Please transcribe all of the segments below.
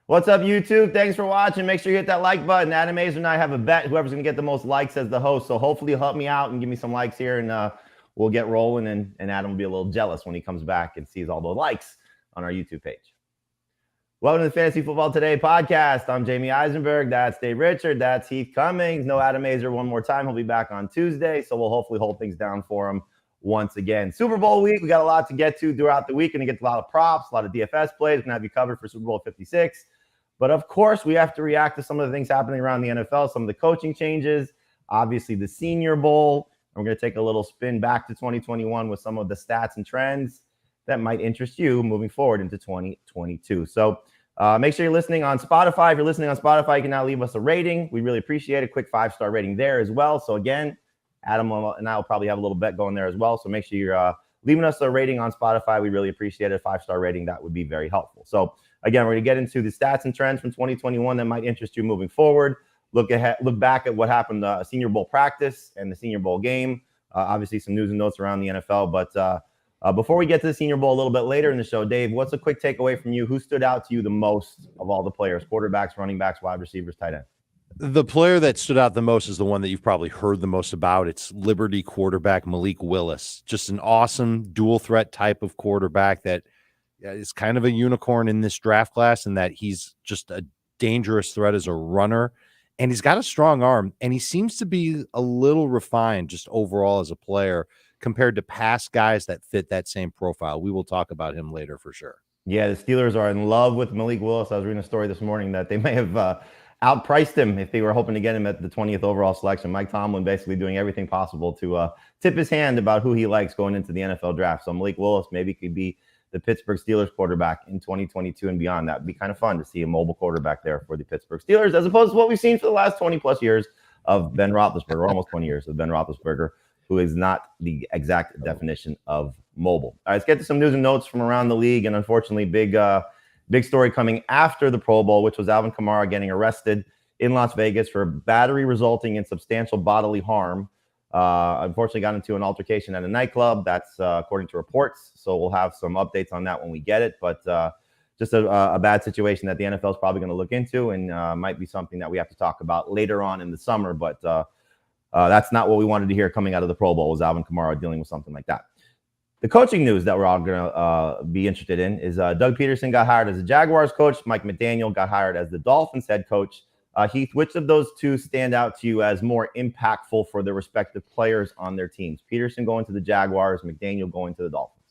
What's up, YouTube? Thanks for watching. Make sure you hit that like button. Adam Azer and I have a bet. Whoever's going to get the most likes as the host. So hopefully you'll help me out and give me some likes here, and we'll get rolling. And Adam will be a little jealous when he comes back and sees all the likes on our YouTube page. Welcome to the Fantasy Football Today podcast. I'm Jamie Eisenberg. That's Dave Richard. That's Heath Cummings. No Adam Azer one more time. He'll be back on Tuesday, so we'll hopefully hold things down for him once again. Super Bowl week. We got a lot to get to throughout the week. Going to get to a lot of props, a lot of DFS plays. Going to have you covered for Super Bowl 56. But of course, we have to react to some of the things happening around the NFL, some of the coaching changes, obviously the Senior Bowl. And we're going to take a little spin back to 2021 with some of the stats and trends that might interest you moving forward into 2022. So make sure you're listening on Spotify. If you're listening on Spotify, you can now leave us a rating. We really appreciate a quick 5-star rating there as well. So again, Adam and I will probably have a little bet going there as well. So make sure you're leaving us a rating on Spotify. We really appreciate it. A 5-star rating, that would be very helpful. So again, we're going to get into the stats and trends from 2021 that might interest you moving forward. Look back at what happened Senior Bowl practice and the Senior Bowl game. Obviously, some news and notes around the NFL. But before we get to the Senior Bowl a little bit later in the show, Dave, what's a quick takeaway from you? Who stood out to you the most of all the players? Quarterbacks, running backs, wide receivers, tight end? The player that stood out the most is the one that you've probably heard the most about. It's Liberty quarterback Malik Willis. Just an awesome dual threat type of quarterback that is kind of a unicorn in this draft class, and that he's just a dangerous threat as a runner. And he's got a strong arm, and he seems to be a little refined just overall as a player compared to past guys that fit that same profile. We will talk about him later for sure. Yeah, the Steelers are in love with Malik Willis. I was reading a story this morning that they may have outpriced him if they were hoping to get him at the 20th overall selection. Mike Tomlin basically doing everything possible to tip his hand about who he likes going into the NFL draft. So Malik Willis maybe could be the Pittsburgh Steelers quarterback in 2022 and beyond. That would be kind of fun to see a mobile quarterback there for the Pittsburgh Steelers, as opposed to what we've seen for the last 20 plus years of Ben Roethlisberger, almost 20 years of Ben Roethlisberger, who is not the exact definition of mobile. All right, let's get to some news and notes from around the league. And unfortunately, big story coming after the Pro Bowl, which was Alvin Kamara getting arrested in Las Vegas for battery resulting in substantial bodily harm. Unfortunately, got into an altercation at a nightclub. That's according to reports. So we'll have some updates on that when we get it. But just a bad situation that the NFL is probably going to look into, and might be something that we have to talk about later on in the summer. But that's not what we wanted to hear coming out of the Pro Bowl, was Alvin Kamara dealing with something like that. The coaching news that we're all going to be interested in is Doug Peterson got hired as the Jaguars coach. Mike McDaniel got hired as the Dolphins head coach. Heath, which of those two stand out to you as more impactful for their respective players on their teams? Peterson going to the Jaguars, McDaniel going to the Dolphins.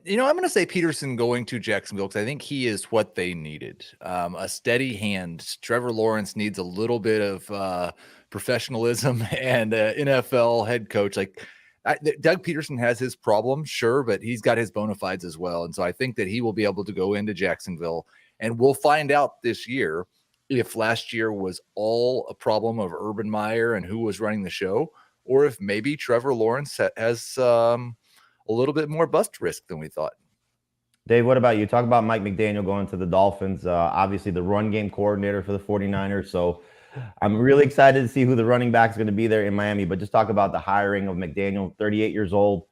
You know, I'm going to say Peterson going to Jacksonville because I think he is what they needed. A steady hand. Trevor Lawrence needs a little bit of professionalism and NFL head coach. Doug Peterson has his problems, sure, but he's got his bona fides as well. And so I think that he will be able to go into Jacksonville, and we'll find out this year if last year was all a problem of Urban Meyer and who was running the show, or if maybe Trevor Lawrence has a little bit more bust risk than we thought. Dave, what about you? Talk about Mike McDaniel going to the Dolphins, obviously the run game coordinator for the 49ers. So I'm really excited to see who the running back is going to be there in Miami. But just talk about the hiring of McDaniel, 38 years old.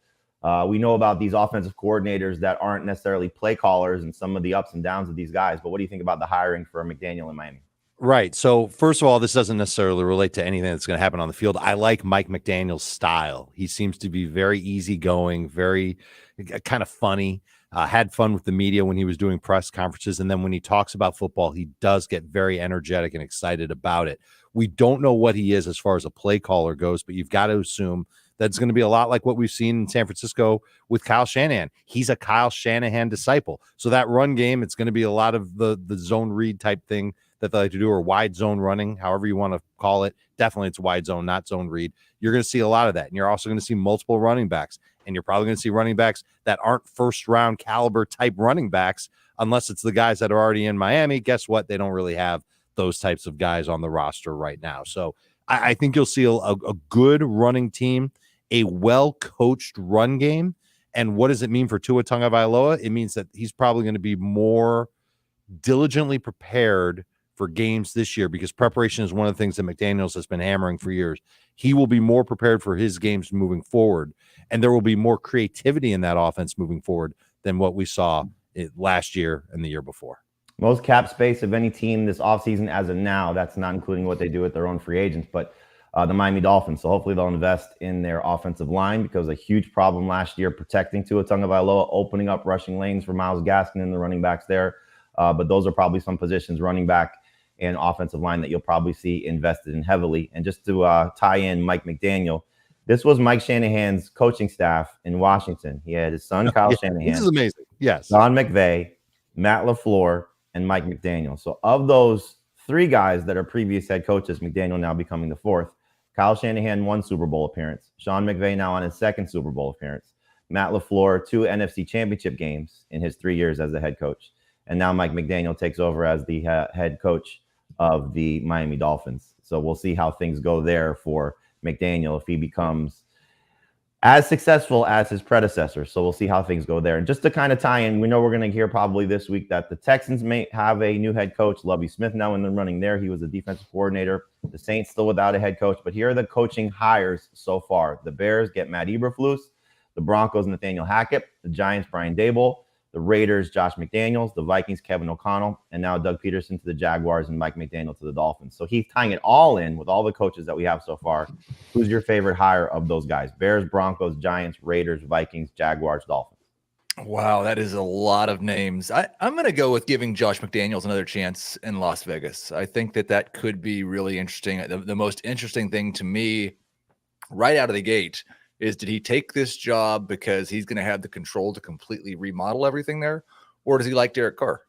We know about these offensive coordinators that aren't necessarily play callers and some of the ups and downs of these guys. But what do you think about the hiring for McDaniel in Miami? Right. So first of all, this doesn't necessarily relate to anything that's going to happen on the field. I like Mike McDaniel's style. He seems to be very easygoing, very kind of funny. Had fun with the media when he was doing press conferences. And then when he talks about football, he does get very energetic and excited about it. We don't know what he is as far as a play caller goes, but you've got to assume that's going to be a lot like what we've seen in San Francisco with Kyle Shanahan. He's a Kyle Shanahan disciple. So that run game, it's going to be a lot of the zone read type thing that they like to do, or wide zone running, however you want to call it. Definitely it's wide zone, not zone read. You're going to see a lot of that. And you're also going to see multiple running backs. And you're probably going to see running backs that aren't first round caliber type running backs, unless it's the guys that are already in Miami. Guess what? They don't really have those types of guys on the roster right now. So I think you'll see a good running team, a well-coached run game. And what does it mean for Tua Tagovailoa? It means that he's probably going to be more diligently prepared for games this year, because preparation is one of the things that McDaniels has been hammering for years. He will be more prepared for his games moving forward, and there will be more creativity in that offense moving forward than what we saw last year and the year before. Most cap space of any team this offseason as of now. That's not including what they do with their own free agents, but the Miami Dolphins. So hopefully they'll invest in their offensive line, because a huge problem last year protecting Tua Tagovailoa, opening up rushing lanes for Myles Gaskin and the running backs there. But those are probably some positions, running back and offensive line, that you'll probably see invested in heavily. And just to tie in Mike McDaniel, this was Mike Shanahan's coaching staff in Washington. He had his son, Kyle Shanahan. This is amazing. Yes. Sean McVay, Matt LaFleur, and Mike McDaniel. So of those three guys that are previous head coaches, McDaniel now becoming the fourth. Kyle Shanahan, 1 Super Bowl appearance. Sean McVay now on his 2nd Super Bowl appearance. Matt LaFleur, 2 NFC championship games in his 3 years as the head coach. And now Mike McDaniel takes over as the head coach of the Miami Dolphins. So we'll see how things go there for McDaniel if he becomes as successful as his predecessor. So we'll see how things go there. And just to kind of tie in, we know we're going to hear probably this week that the Texans may have a new head coach, Lovie Smith, now in the running there. He was a defensive coordinator. The Saints still without a head coach. But here are the coaching hires so far. The Bears get Matt Eberflus. The Broncos, Nathaniel Hackett. The Giants, Brian Daboll. The Raiders, Josh McDaniels. The Vikings, Kevin O'Connell. And now Doug Peterson to the Jaguars and Mike McDaniel to the Dolphins. So he's tying it all in with all the coaches that we have so far. Who's your favorite hire of those guys? Bears, Broncos, Giants, Raiders, Vikings, Jaguars, Dolphins. Wow, that is a lot of names. I'm going to go with giving Josh McDaniels another chance in Las Vegas. I think that could be really interesting. The most interesting thing to me right out of the gate is, did he take this job because he's going to have the control to completely remodel everything there? Or does he like Derek Carr?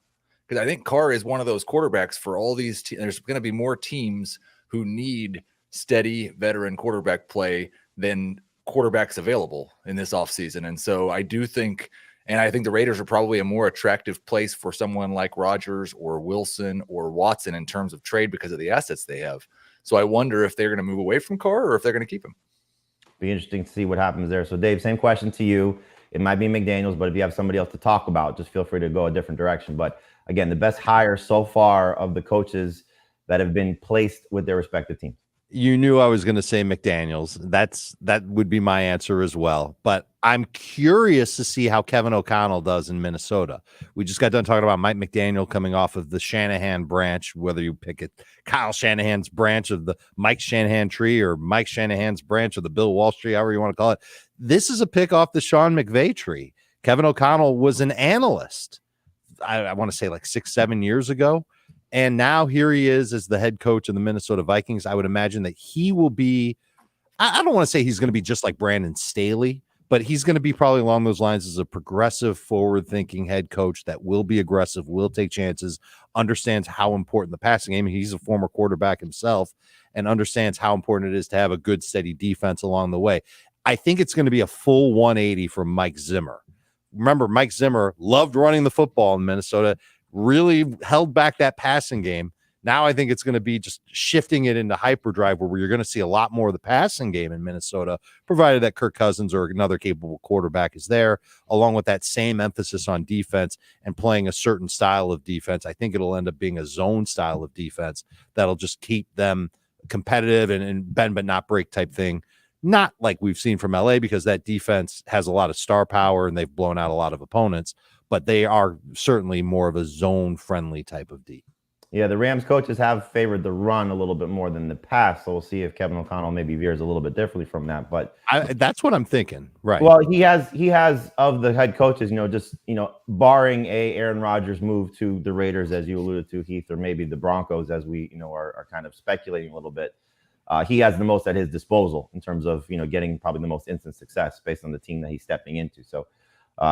Because I think Carr is one of those quarterbacks for all these there's going to be more teams who need steady veteran quarterback play than quarterbacks available in this offseason. And so I do think, and I think the Raiders are probably a more attractive place for someone like Rodgers or Wilson or Watson in terms of trade because of the assets they have. So I wonder if they're going to move away from Carr or if they're going to keep him. Be interesting to see what happens there. So, Dave, same question to you. It might be McDaniels, but if you have somebody else to talk about, just feel free to go a different direction. But again, the best hire so far of the coaches that have been placed with their respective teams. You knew I was going to say McDaniels. That would be my answer as well. But I'm curious to see how Kevin O'Connell does in Minnesota. We just got done talking about Mike McDaniel coming off of the Shanahan branch, whether you pick it Kyle Shanahan's branch of the Mike Shanahan tree or Mike Shanahan's branch of the Bill Walsh tree, however you want to call it. This is a pick off the Sean McVay tree. Kevin O'Connell was an analyst, I want to say like 6-7 years ago. And now here he is as the head coach of the Minnesota Vikings. I would imagine that he will be, I don't want to say he's going to be just like Brandon Staley, but he's going to be probably along those lines as a progressive, forward-thinking head coach that will be aggressive, will take chances, understands how important the passing game. He's a former quarterback himself and understands how important it is to have a good, steady defense along the way. I think it's going to be a full 180 from Mike Zimmer. Remember, Mike Zimmer loved running the football in Minnesota, really held back that passing game. Now I think it's going to be just shifting it into hyperdrive where you're going to see a lot more of the passing game in Minnesota, provided that Kirk Cousins or another capable quarterback is there, along with that same emphasis on defense and playing a certain style of defense. I think it'll end up being a zone style of defense that'll just keep them competitive and bend but not break type thing. Not like we've seen from LA, because that defense has a lot of star power and they've blown out a lot of opponents, but they are certainly more of a zone-friendly type of D. Yeah, the Rams coaches have favored the run a little bit more than the pass, so we'll see if Kevin O'Connell maybe veers a little bit differently from that. But that's what I'm thinking, right? Well, he has of the head coaches, barring a Aaron Rodgers move to the Raiders, as you alluded to, Heath, or maybe the Broncos, as we are kind of speculating a little bit. He has the most at his disposal in terms of getting probably the most instant success based on the team that he's stepping into. So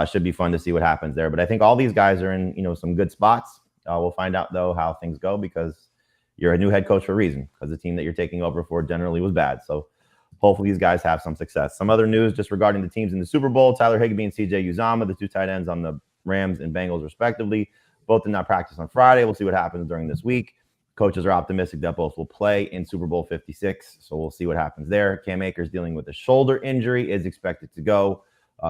should be fun to see what happens there. But I think all these guys are in some good spots. We'll find out, though, how things go, because you're a new head coach for a reason, because the team that you're taking over for generally was bad. So hopefully these guys have some success. Some other news just regarding the teams in the Super Bowl: Tyler Higbee and CJ Uzomah, the two tight ends on the Rams and Bengals respectively, both did not practice on Friday. We'll see what happens during this week. Coaches are optimistic that both will play in Super Bowl 56, so we'll see what happens there. Cam Akers, dealing with a shoulder injury, is expected to go,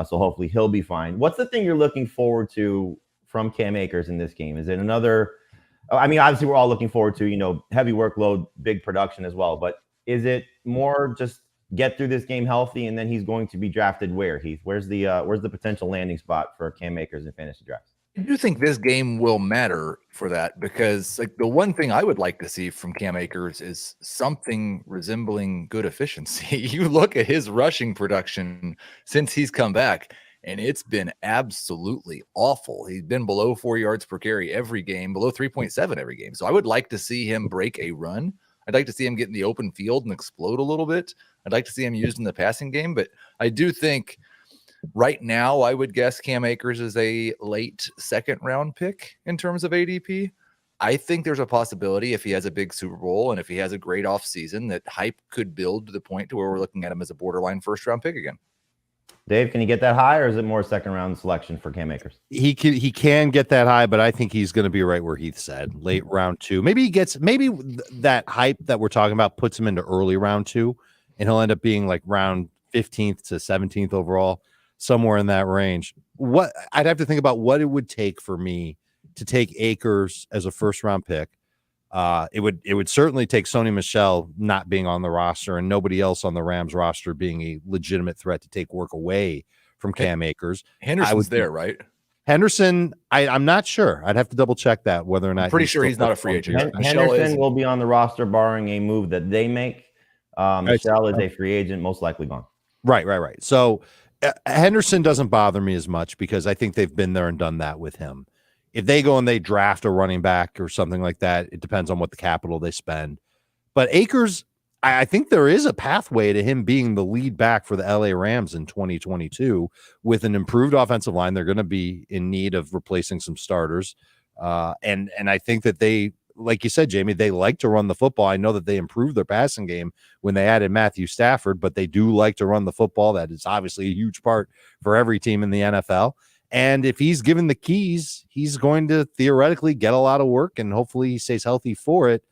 so hopefully he'll be fine. What's the thing you're looking forward to from Cam Akers in this game? Is it another – obviously we're all looking forward to, heavy workload, big production as well, but is it more just get through this game healthy and then he's going to be drafted where, Heath? Where's the potential landing spot for Cam Akers in fantasy drafts? I do think this game will matter for that, because like the one thing I would like to see from Cam Akers is something resembling good efficiency. You look at his rushing production since he's come back, and it's been absolutely awful. He's been below 4 yards per carry every game, below 3.7 every game. So I would like to see him break a run. I'd like to see him get in the open field and explode a little bit. I'd like to see him used in the passing game, but I do think right now, I would guess Cam Akers is a late second round pick in terms of ADP. I think there's a possibility if he has a big Super Bowl and if he has a great offseason that hype could build to the point to where we're looking at him as a borderline first round pick again. Dave, can you get that high, or is it more second round selection for Cam Akers? He can get that high, but I think he's going to be right where Heath said, late round 2. Maybe that hype that we're talking about puts him into early round 2, and he'll end up being like round 15th to 17th overall, somewhere in that range. What I'd have to think about what it would take for me to take Akers as a first round pick. It would certainly take Sony Michel not being on the roster and nobody else on the Rams roster being a legitimate threat to take work away from Cam Akers. Henderson's there, right? Henderson, I'm not sure. I'd have to double check that whether or not. I'm pretty sure he's not a free agent. Henderson will be on the roster barring a move that they make. Michel is a free agent, most likely gone. Right. So Henderson doesn't bother me as much because I think they've been there and done that with him. If they go and they draft a running back or something like that, it depends on what the capital they spend. But Akers, I think there is a pathway to him being the lead back for the LA Rams in 2022 with an improved offensive line. They're going to be in need of replacing some starters. And I think that they, like you said, Jamie, they like to run the football. I know that they improved their passing game when they added Matthew Stafford, but they do like to run the football. That is obviously a huge part for every team in the NFL. And if he's given the keys, he's going to theoretically get a lot of work, and hopefully he stays healthy for it.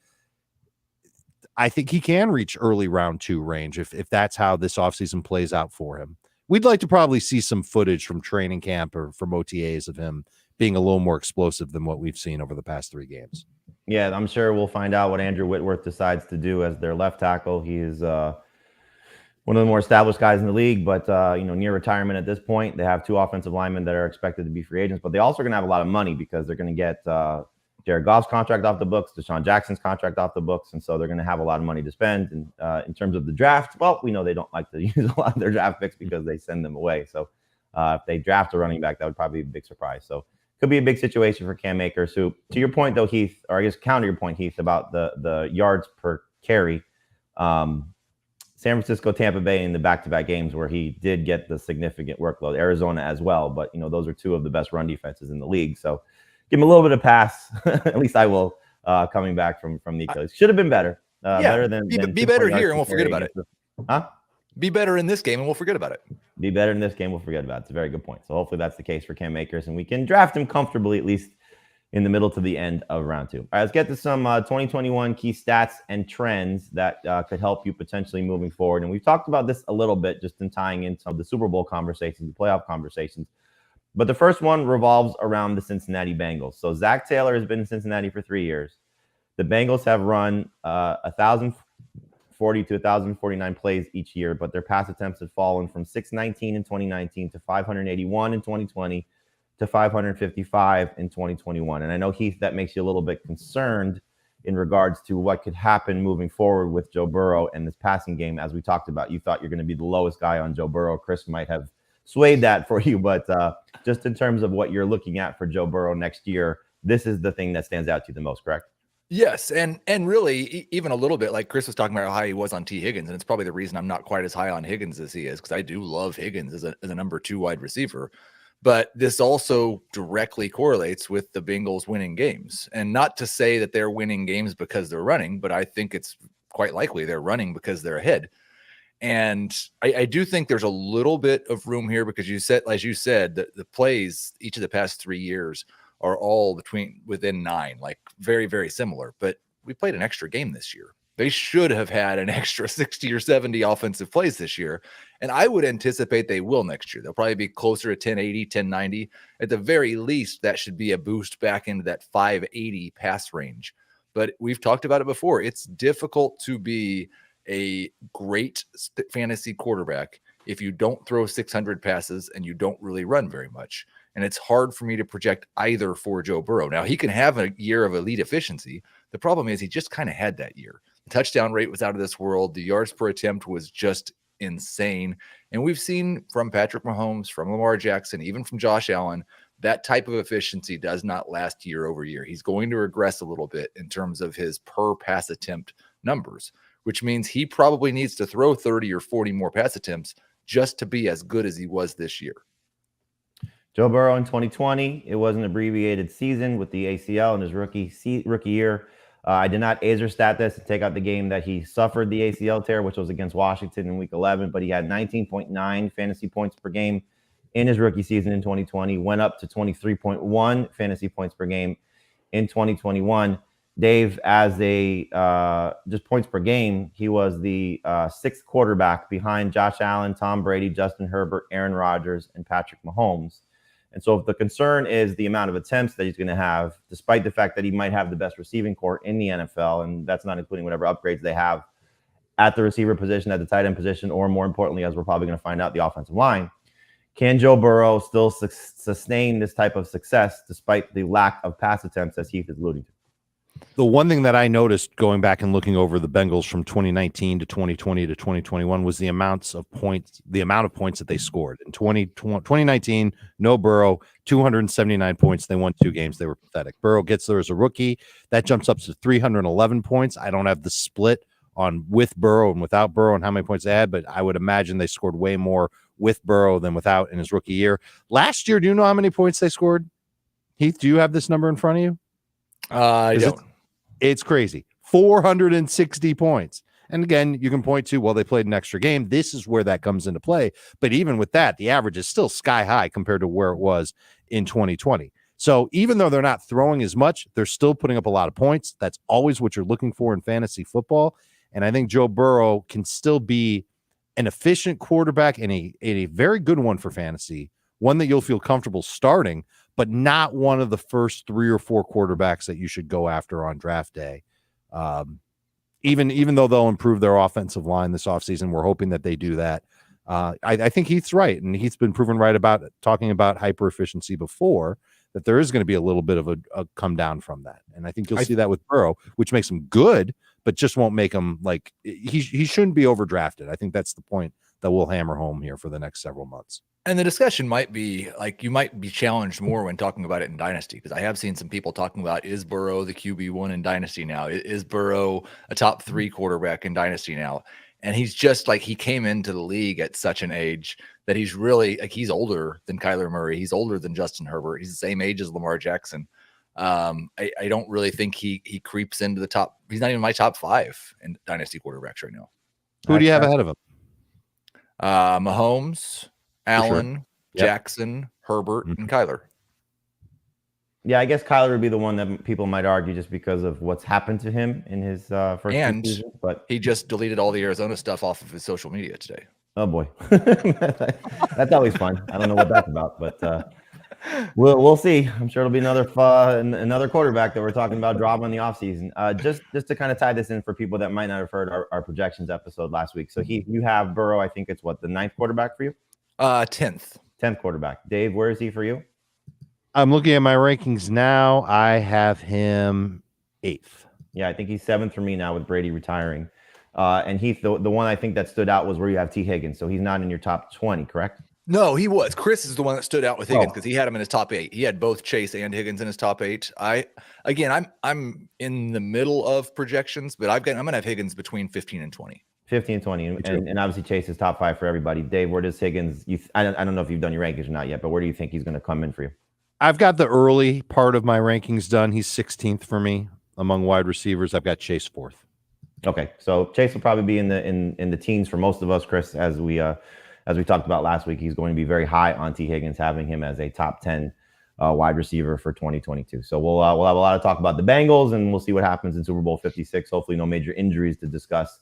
I think he can reach early round 2 range if that's how this offseason plays out for him. We'd like to probably see some footage from training camp or from OTAs of him being a little more explosive than what we've seen over the past 3 games. Yeah, I'm sure we'll find out what Andrew Whitworth decides to do as their left tackle. He is one of the more established guys in the league, but near retirement at this point. They have 2 offensive linemen that are expected to be free agents, but they also are going to have a lot of money because they're going to get Jared Goff's contract off the books, Deshaun Jackson's contract off the books, and so they're going to have a lot of money to spend. And in terms of the draft, well, we know they don't like to use a lot of their draft picks because they send them away. So if they draft a running back, that would probably be a big surprise. So could be a big situation for Cam Akers, who, to your point though, Heath, or I guess counter your point, Heath, about the yards per carry. San Francisco, Tampa Bay in the back-to-back games where he did get the significant workload. Arizona as well, but those are 2 of the best run defenses in the league. So give him a little bit of pass. At least I will. Coming back from the Achilles, should have been better. Better than be better here, and we'll forget about it. Huh? Be better in this game, and we'll forget about it. Be better in this game, we'll forget about it. It's a very good point. So hopefully that's the case for Cam Akers, and we can draft him comfortably at least in the middle to the end of round 2. All right, let's get to some 2021 key stats and trends that could help you potentially moving forward. And we've talked about this a little bit just in tying in some of the Super Bowl conversations, the playoff conversations. But the first one revolves around the Cincinnati Bengals. So Zac Taylor has been in Cincinnati for 3 years. The Bengals have run 1,040 to 1,049 plays each year, but their pass attempts have fallen from 619 in 2019 to 581 in 2020 to 555 in 2021. And I know, Heath, that makes you a little bit concerned in regards to what could happen moving forward with Joe Burrow and this passing game. As we talked about, you thought you're going to be the lowest guy on Joe Burrow. Chris might have swayed that for you, but just in terms of what you're looking at for Joe Burrow next year, this is the thing that stands out to you the most, correct? Yes, and really, even a little bit, like Chris was talking about how high he was on T. Higgins, and it's probably the reason I'm not quite as high on Higgins as he is, because I do love Higgins as a number 2 wide receiver. But this also directly correlates with the Bengals winning games. And not to say that they're winning games because they're running, but I think it's quite likely they're running because they're ahead. And I do think there's a little bit of room here because you said, as you said, the plays each of the past 3 years are all within 9, like very, very similar. But we played an extra game this year. They should have had an extra 60 or 70 offensive plays this year. And I would anticipate they will next year. They'll probably be closer to 1080, 1090. At the very least, that should be a boost back into that 580 pass range. But we've talked about it before. It's difficult to be a great fantasy quarterback if you don't throw 600 passes and you don't really run very much. And it's hard for me to project either for Joe Burrow. Now, he can have a year of elite efficiency. The problem is he just kind of had that year. The touchdown rate was out of this world. The yards per attempt was just insane. And we've seen from Patrick Mahomes, from Lamar Jackson, even from Josh Allen, that type of efficiency does not last year over year. He's going to regress a little bit in terms of his per pass attempt numbers, which means he probably needs to throw 30 or 40 more pass attempts just to be as good as he was this year. Joe Burrow in 2020, it was an abbreviated season with the ACL in his rookie year. I did not Azer stat this to take out the game that he suffered the ACL tear, which was against Washington in Week 11, but he had 19.9 fantasy points per game in his rookie season in 2020, went up to 23.1 fantasy points per game in 2021. Dave, as a just points per game, he was the sixth quarterback behind Josh Allen, Tom Brady, Justin Herbert, Aaron Rodgers, and Patrick Mahomes. And so if the concern is the amount of attempts that he's going to have, despite the fact that he might have the best receiving corps in the NFL, and that's not including whatever upgrades they have at the receiver position, at the tight end position, or more importantly, as we're probably going to find out, the offensive line, can Joe Burrow still sustain this type of success despite the lack of pass attempts, as Heath is alluding to? The one thing that I noticed going back and looking over the Bengals from 2019 to 2020 to 2021 was the amount of points that they scored. In 2019, no Burrow, 279 points. They won 2 games. They were pathetic. Burrow gets there as a rookie. That jumps up to 311 points. I don't have the split on with Burrow and without Burrow and how many points they had, but I would imagine they scored way more with Burrow than without in his rookie year. Last year, do you know how many points they scored? Heath, do you have this number in front of you? I don't. It's crazy. 460 points. And again, you can point to, well, they played an extra game. This is where that comes into play. But even with that, the average is still sky high compared to where it was in 2020. So even though they're not throwing as much, they're still putting up a lot of points. That's always what you're looking for in fantasy football. And I think Joe Burrow can still be an efficient quarterback and a very good one for fantasy, one that you'll feel comfortable starting, but not one of the first 3 or 4 quarterbacks that you should go after on draft day. Even though they'll improve their offensive line this offseason, we're hoping that they do that. I think Heath's right, and Heath's been proven right about talking about hyper efficiency before, that there is going to be a little bit of a come down from that. And I think you'll see that with Burrow, which makes him good, but just won't make him like he shouldn't be overdrafted. I think that's the point that we'll hammer home here for the next several months. And the discussion might be like, you might be challenged more when talking about it in Dynasty, because I have seen some people talking about, is Burrow the QB1 in Dynasty now? Is Burrow a top 3 quarterback in Dynasty now? And he's just like, he came into the league at such an age that he's really like, he's older than Kyler Murray. He's older than Justin Herbert. He's the same age as Lamar Jackson. I don't really think he creeps into the top. He's not even my top 5 in Dynasty quarterbacks right now. Who do you have ahead of him? Mahomes, Allen, sure. Yep. Jackson, Herbert, and Kyler. Yeah, I guess Kyler would be the one that people might argue just because of what's happened to him in his first season. But he just deleted all the Arizona stuff off of his social media today. Oh boy, that's always fun. I don't know what that's about, but we'll see. I'm sure it'll be another quarterback that we're talking about drama in the offseason. Just to kind of tie this in for people that might not have heard our projections episode last week. So you have Burrow. I think it's what, the 9th quarterback for you? 10th quarterback. Dave, where is he for you? I'm looking at my rankings now. I have him 8th. Yeah, I think he's 7th for me now with Brady retiring. And Heath, the one I think that stood out was where you have T. Higgins. So he's not in your top 20, correct? No, he was. Chris is the one that stood out with Higgins because he had him in his top 8. He had both Chase and Higgins in his top 8. I'm in the middle of projections, but I'm going to have Higgins between 15 and 20. 15 and 20, and obviously Chase is top 5 for everybody. Dave, where does Higgins? I don't know if you've done your rankings or not yet, but where do you think he's going to come in for you? I've got the early part of my rankings done. He's 16th for me among wide receivers. I've got Chase 4th. Okay, so Chase will probably be in the teens for most of us, Chris, as we talked about last week. He's going to be very high on T. Higgins, having him as a top 10 wide receiver for 2022. So we'll have a lot of talk about the Bengals, and we'll see what happens in Super Bowl 56. Hopefully, no major injuries to discuss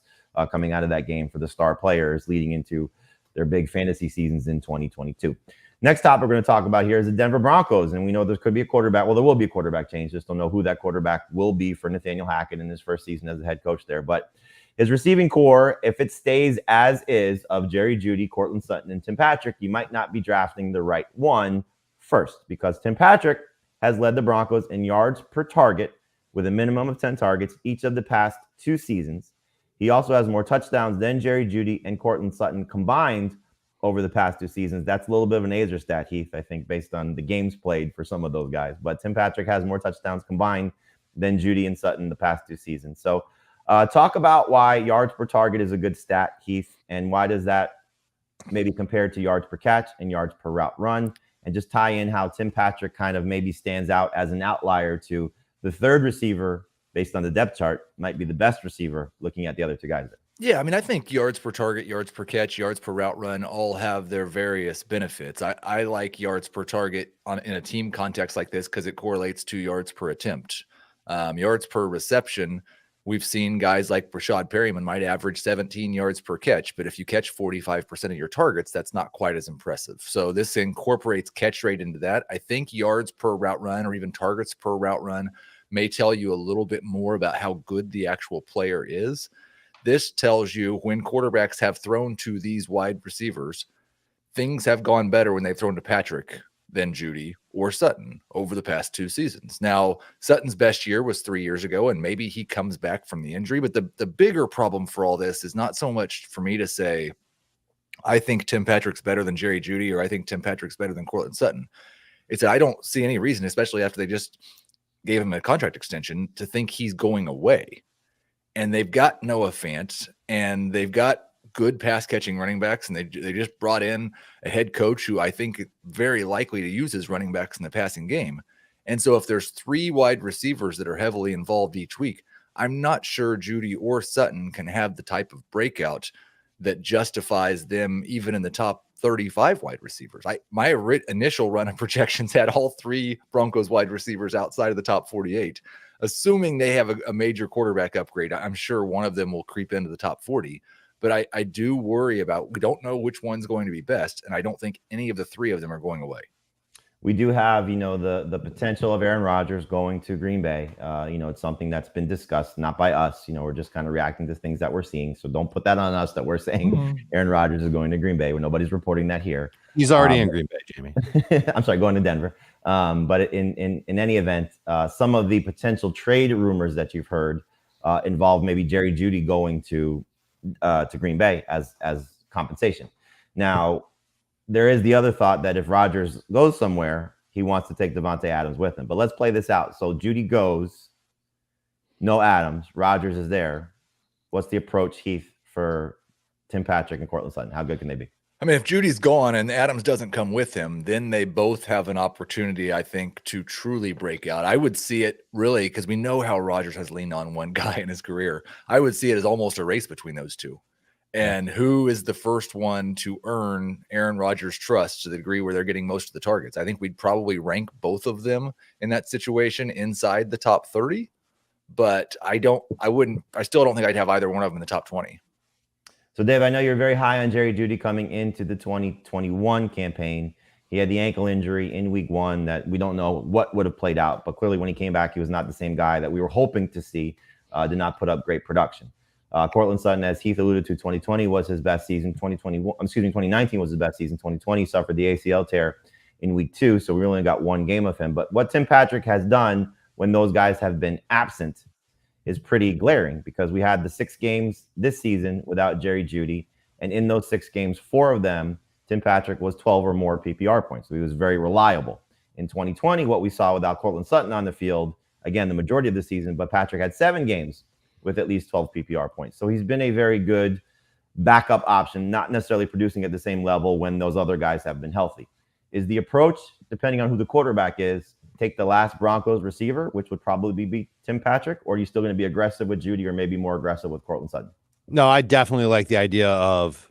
coming out of that game for the star players leading into their big fantasy seasons in 2022. Next topic we're going to talk about here is the Denver Broncos, and we know there could be a quarterback. Well, there will be a quarterback change. Just don't know who that quarterback will be for Nathaniel Hackett in his first season as the head coach there. But his receiving core, if it stays as is of Jerry Jeudy, Courtland Sutton, and Tim Patrick, you might not be drafting the right one first because Tim Patrick has led the Broncos in yards per target with a minimum of 10 targets each of the past 2 seasons. He also has more touchdowns than Jerry Jeudy and Courtney Sutton combined over the past 2 seasons. That's a little bit of an Azer stat, Heath, I think, based on the games played for some of those guys. But Tim Patrick has more touchdowns combined than Jeudy and Sutton the past 2 seasons. So talk about why yards per target is a good stat, Heath, and why does that maybe compare to yards per catch and yards per route run, and just tie in how Tim Patrick kind of maybe stands out as an outlier to the third receiver based on the depth chart, might be the best receiver looking at the other 2 guys there. Yeah, I mean, I think yards per target, yards per catch, yards per route run all have their various benefits. I like yards per target in a team context like this because it correlates to yards per attempt. Yards per reception, we've seen guys like Rashad Perryman might average 17 yards per catch, but if you catch 45% of your targets, that's not quite as impressive. So this incorporates catch rate into that. I think yards per route run or even targets per route run may tell you a little bit more about how good the actual player is. This tells you when quarterbacks have thrown to these wide receivers, things have gone better when they've thrown to Patrick than Jeudy or Sutton over the past 2 seasons. Now, Sutton's best year was 3 years ago, and maybe he comes back from the injury. But the bigger problem for all this is not so much for me to say, I think Tim Patrick's better than Jerry Jeudy or I think Tim Patrick's better than Courtney Sutton. It's that I don't see any reason, especially after they just gave him a contract extension, to think he's going away. And they've got Noah Fant, and they've got good pass catching running backs, and they just brought in a head coach who I think is very likely to use his running backs in the passing game. And so if there's 3 wide receivers that are heavily involved each week, I'm not sure Jeudy or Sutton can have the type of breakout that justifies them even in the top 35 wide receivers. My initial run of projections had all 3 Broncos wide receivers outside of the top 48. Assuming they have a major quarterback upgrade, I'm sure one of them will creep into the top 40. But I do worry about, we don't know which one's going to be best, and I don't think any of the 3 of them are going away. We do have, the potential of Aaron Rodgers going to Green Bay. It's something that's been discussed, not by us. We're just kind of reacting to things that we're seeing. So don't put that on us that we're saying Aaron Rodgers is going to Green Bay when nobody's reporting that here. He's already in Green Bay, Jamie. I'm sorry, going to Denver. But in any event, some of the potential trade rumors that you've heard involve maybe Jerry Jeudy going to Green Bay as compensation. Now, there is the other thought that if Rodgers goes somewhere, he wants to take Devontae Adams with him. But let's play this out. So Jeudy goes, no Adams, Rodgers is there. What's the approach, Heath, for Tim Patrick and Courtney Sutton? How good can they be? I mean, if Judy's gone and Adams doesn't come with him, then they both have an opportunity, I think, to truly break out. I would see it really, because we know how Rodgers has leaned on one guy in his career. I would see it as almost a race between those 2. And who is the first one to earn Aaron Rodgers' trust to the degree where they're getting most of the targets? I think we'd probably rank both of them in that situation inside the top 30. But I still don't think I'd have either one of them in the top 20. So, Dave, I know you're very high on Jerry Jeudy coming into the 2021 campaign. He had the ankle injury in week 1 that we don't know what would have played out. But clearly when he came back, he was not the same guy that we were hoping to see, did not put up great production. Courtney Sutton, as Heath alluded to, 2020 was his best season. 2019 was his best season. 2020 suffered the ACL tear in week 2, so we really only got 1 game of him. But what Tim Patrick has done when those guys have been absent is pretty glaring, because we had the 6 games this season without Jerry Jeudy, and in those 6 games, 4 of them, Tim Patrick was 12 or more PPR points. So he was very reliable. In 2020, what we saw without Courtney Sutton on the field, again, the majority of the season, but Patrick had 7 games with at least 12 PPR points. So he's been a very good backup option, not necessarily producing at the same level when those other guys have been healthy. Is the approach, depending on who the quarterback is, take the last Broncos receiver, which would probably be Tim Patrick, or are you still going to be aggressive with Jeudy or maybe more aggressive with Courtney Sutton? No, I definitely like the idea of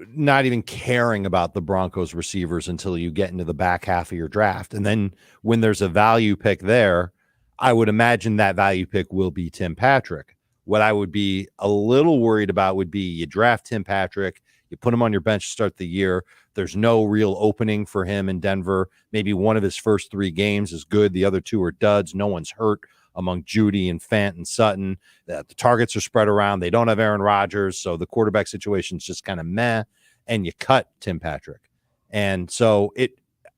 not even caring about the Broncos receivers until you get into the back half of your draft. And then when there's a value pick there, I would imagine that value pick will be Tim Patrick. What I would be a little worried about would be you draft Tim Patrick, you put him on your bench to start the year. There's no real opening for him in Denver. Maybe one of his first 3 games is good. The other 2 are duds. No one's hurt among Jeudy and Fant and Sutton. The targets are spread around. They don't have Aaron Rodgers, so the quarterback situation is just kind of meh, and you cut Tim Patrick. And so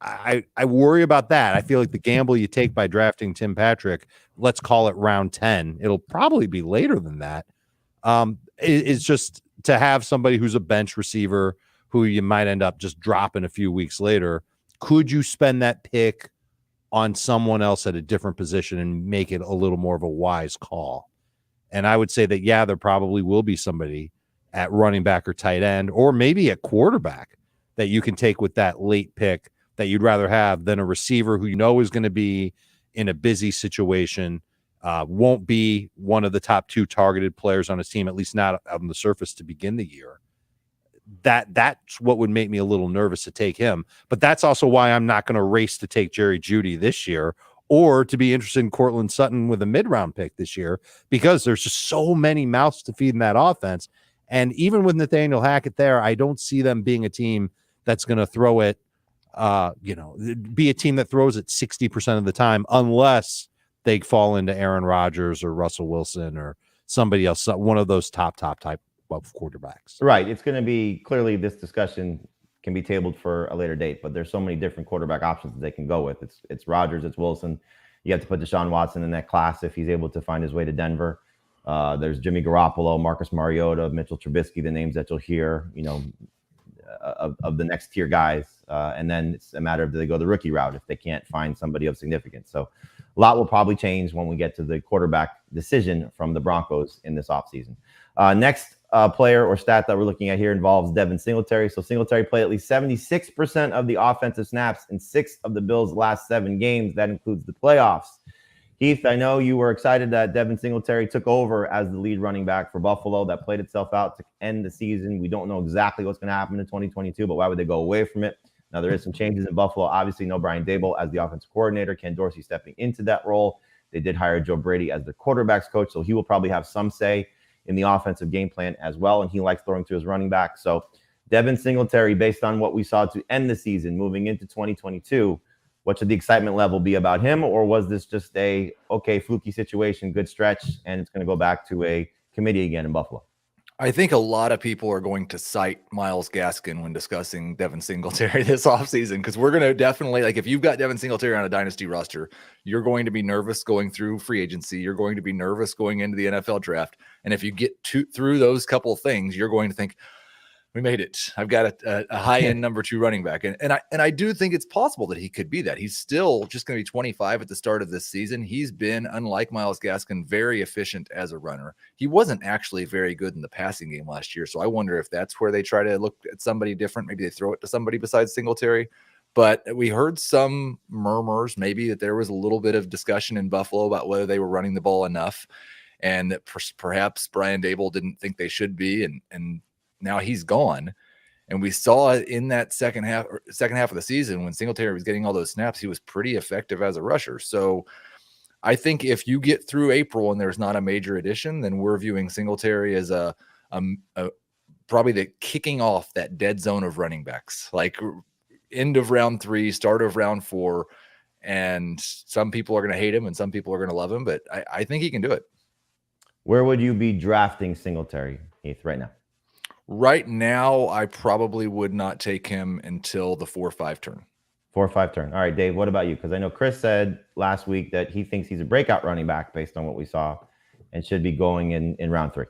I worry about that. I feel like the gamble you take by drafting Tim Patrick, let's call it round 10. It'll probably be later than that. Is just to have somebody who's a bench receiver who you might end up just dropping a few weeks later. Could you spend that pick on someone else at a different position and make it a little more of a wise call? And I would say that, yeah, there probably will be somebody at running back or tight end, or maybe at quarterback that you can take with that late pick that you'd rather have than a receiver who you know is going to be in a busy situation, won't be one of the top 2 targeted players on his team, at least not out on the surface to begin the year. That's what would make me a little nervous to take him. But that's also why I'm not going to race to take Jerry Jeudy this year, or to be interested in Courtland Sutton with a mid-round pick this year, because there's just so many mouths to feed in that offense. And even with Nathaniel Hackett there, I don't see them being a team that's going to throw it, be a team that throws it 60% of the time, unless they fall into Aaron Rodgers or Russell Wilson or somebody else, one of those top type of quarterbacks. Right. It's going to be, clearly this discussion can be tabled for a later date, but there's so many different quarterback options that they can go with. It's Rodgers, it's Wilson. You have to put Deshaun Watson in that class if he's able to find his way to Denver. There's Jimmy Garoppolo, Marcus Mariota, Mitchell Trubisky, the names that you'll hear, of the next tier guys. And then it's a matter of, do they go the rookie route if they can't find somebody of significance? So a lot will probably change when we get to the quarterback decision from the Broncos in this offseason. Next player or stat that we're looking at here involves Devin Singletary. So Singletary played at least 76% of the offensive snaps in 6 of the Bills' last 7 games. That includes the playoffs. Heath, I know you were excited that Devin Singletary took over as the lead running back for Buffalo. That played itself out to end the season. We don't know exactly what's going to happen in 2022, but why would they go away from it? Now, there is some changes in Buffalo. Obviously, no Brian Daboll as the offensive coordinator. Ken Dorsey stepping into that role. They did hire Joe Brady as the quarterback's coach, so he will probably have some say in the offensive game plan as well, and he likes throwing to his running back. So Devin Singletary, based on what we saw to end the season, moving into 2022, what should the excitement level be about him? Or was this just a, okay, fluky situation, good stretch, and it's going to go back to a committee again in Buffalo? I think a lot of people are going to cite Myles Gaskin when discussing Devin Singletary this offseason, because we're going to definitely, like, if you've got Devin Singletary on a dynasty roster, you're going to be nervous going through free agency. You're going to be nervous going into the NFL draft. And if you get through those couple of things, you're going to think, we made it. I've got a high-end number 2 running back. And I do think it's possible that he could be that. He's still just going to be 25 at the start of this season. He's been, unlike Myles Gaskin, very efficient as a runner. He wasn't actually very good in the passing game last year. So I wonder if that's where they try to look at somebody different. Maybe they throw it to somebody besides Singletary. But we heard some murmurs, maybe that there was a little bit of discussion in Buffalo about whether they were running the ball enough, and that perhaps Brian Daboll didn't think they should be. And now he's gone. And we saw in that second half of the season, when Singletary was getting all those snaps, he was pretty effective as a rusher. So I think if you get through April and there's not a major addition, then we're viewing Singletary as a probably the kicking off that dead zone of running backs, like end of round 3, start of round 4. And some people are going to hate him and some people are going to love him, but I think he can do it. Where would you be drafting Singletary, Heath, right now? Right now, I probably would not take him until the 4-5 turn. 4-5 turn. All right, Dave, what about you? Because I know Chris said last week that he thinks he's a breakout running back based on what we saw and should be going in round 3.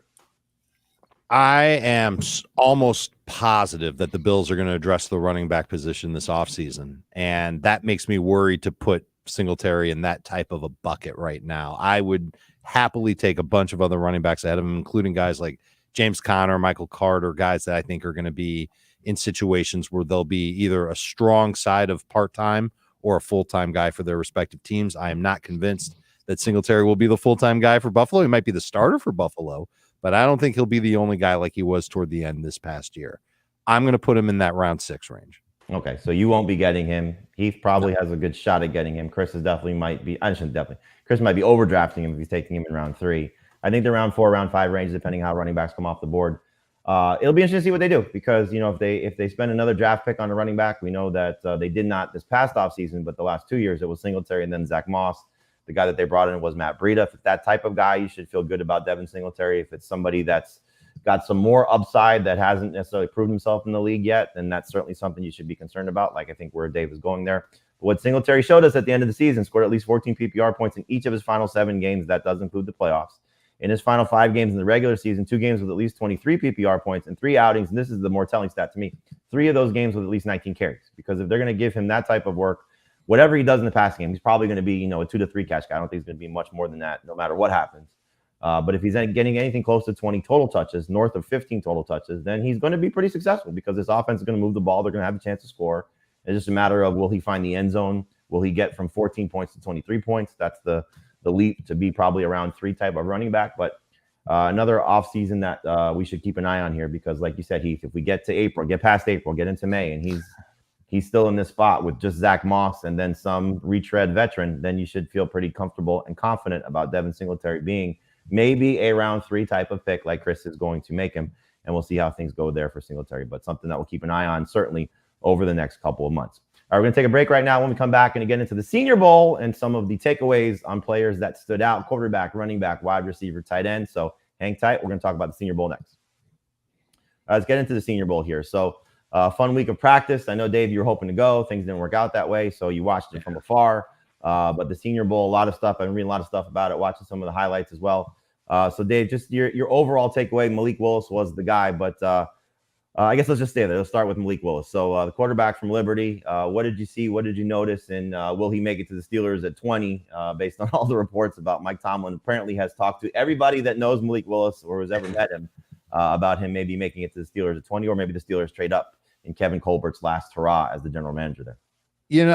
I am almost positive that the Bills are going to address the running back position this offseason, and that makes me worried to put Singletary in that type of a bucket right now. I would happily take a bunch of other running backs ahead of him, including guys like James Conner, Michael Carter, guys that I think are going to be in situations where they'll be either a strong side of part-time or a full-time guy for their respective teams. I am not convinced that Singletary will be the full-time guy for Buffalo. He might be the starter for Buffalo, but I don't think he'll be the only guy like he was toward the end this past year. I'm going to put him in that round 6 range. Okay, so you won't be getting him. Heath probably has a good shot at getting him. Chris might be overdrafting him if he's taking him in round 3. I think the round 4, round 5 range, depending how running backs come off the board. It'll be interesting to see what they do, because if they spend another draft pick on a running back, we know that they did not this past offseason, but the last 2 years it was Singletary and then Zach Moss. The guy that they brought in was Matt Breida. If it's that type of guy, you should feel good about Devin Singletary. If it's somebody that's got some more upside that hasn't necessarily proved himself in the league yet, then that's certainly something you should be concerned about. Like I think where Dave is going there. But what Singletary showed us at the end of the season, scored at least 14 PPR points in each of his final 7 games. That does include the playoffs. In his final 5 games in the regular season, 2 games with at least 23 PPR points and 3 outings. And this is the more telling stat to me. 3 of those games with at least 19 carries. Because if they're going to give him that type of work, whatever he does in the passing game, he's probably going to be, a 2 to 3 catch guy. I don't think he's going to be much more than that, no matter what happens. But if he's getting anything close to 20 total touches, north of 15 total touches, then he's going to be pretty successful because this offense is going to move the ball. They're going to have a chance to score. It's just a matter of, will he find the end zone? Will he get from 14 points to 23 points? That's the leap to be probably around 3 type of running back. But another offseason that we should keep an eye on here because, like you said, Heath, if we get to April, get past April, get into May, and he's still in this spot with just Zach Moss and then some retread veteran, then you should feel pretty comfortable and confident about Devin Singletary being maybe a round 3 type of pick like Chris is going to make him. And we'll see how things go there for Singletary, but something that we'll keep an eye on certainly over the next couple of months. All right, we're going to take a break right now. When we come back and get into the Senior Bowl and some of the takeaways on players that stood out, quarterback, running back, wide receiver, tight end. So hang tight. We're going to talk about the Senior Bowl next. Let's get into the Senior Bowl here. So fun week of practice. I know, Dave, you were hoping to go. Things didn't work out that way, so you watched it from afar. But the Senior Bowl, a lot of stuff. I've been reading a lot of stuff about it, watching some of the highlights as well. So, Dave, just your overall takeaway, Malik Willis was the guy, but I guess let's just stay there. Let's start with Malik Willis. So, the quarterback from Liberty, what did you see? What did you notice? And will he make it to the Steelers at 20 based on all the reports about Mike Tomlin? Apparently has talked to everybody that knows Malik Willis or has ever met him about him maybe making it to the Steelers at 20, or maybe the Steelers trade up in Kevin Colbert's last hurrah as the general manager there.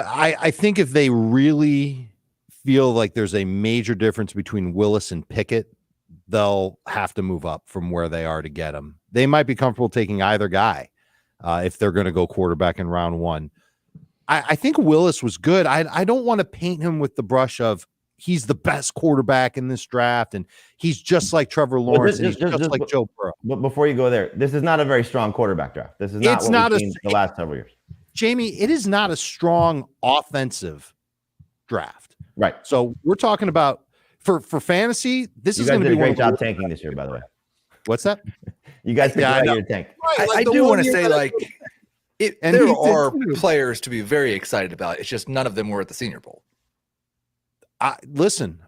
I think if they really feel like there's a major difference between Willis and Pickett, they'll have to move up from where they are to get him. They might be comfortable taking either guy if they're going to go quarterback in round 1. I think Willis was good. I don't want to paint him with the brush of he's the best quarterback in this draft and he's just like Trevor Lawrence and he's just like Joe Burrow. But before you go there, this is not a very strong quarterback draft. This is not we've seen the last several years. Jamie, it is not a strong offensive draft. Right. So we're talking about for fantasy, this is going to be a great job tanking this year, by the way. What's that? You guys picked out your tank. Right, I do want to say, there are players to be very excited about. It's just none of them were at the Senior Bowl. Listen,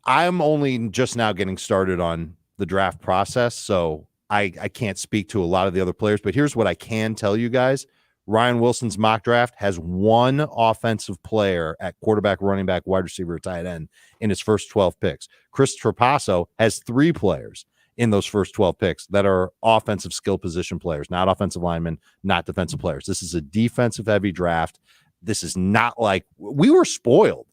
I'm only just now getting started on the draft process, so I can't speak to a lot of the other players. But here's what I can tell you guys. Ryan Wilson's mock draft has 1 offensive player at quarterback, running back, wide receiver, tight end in his first 12 picks. Chris Trapasso has 3 players in those first 12 picks that are offensive skill position players, not offensive linemen, not defensive players. This is a defensive heavy draft. This is not like we were spoiled.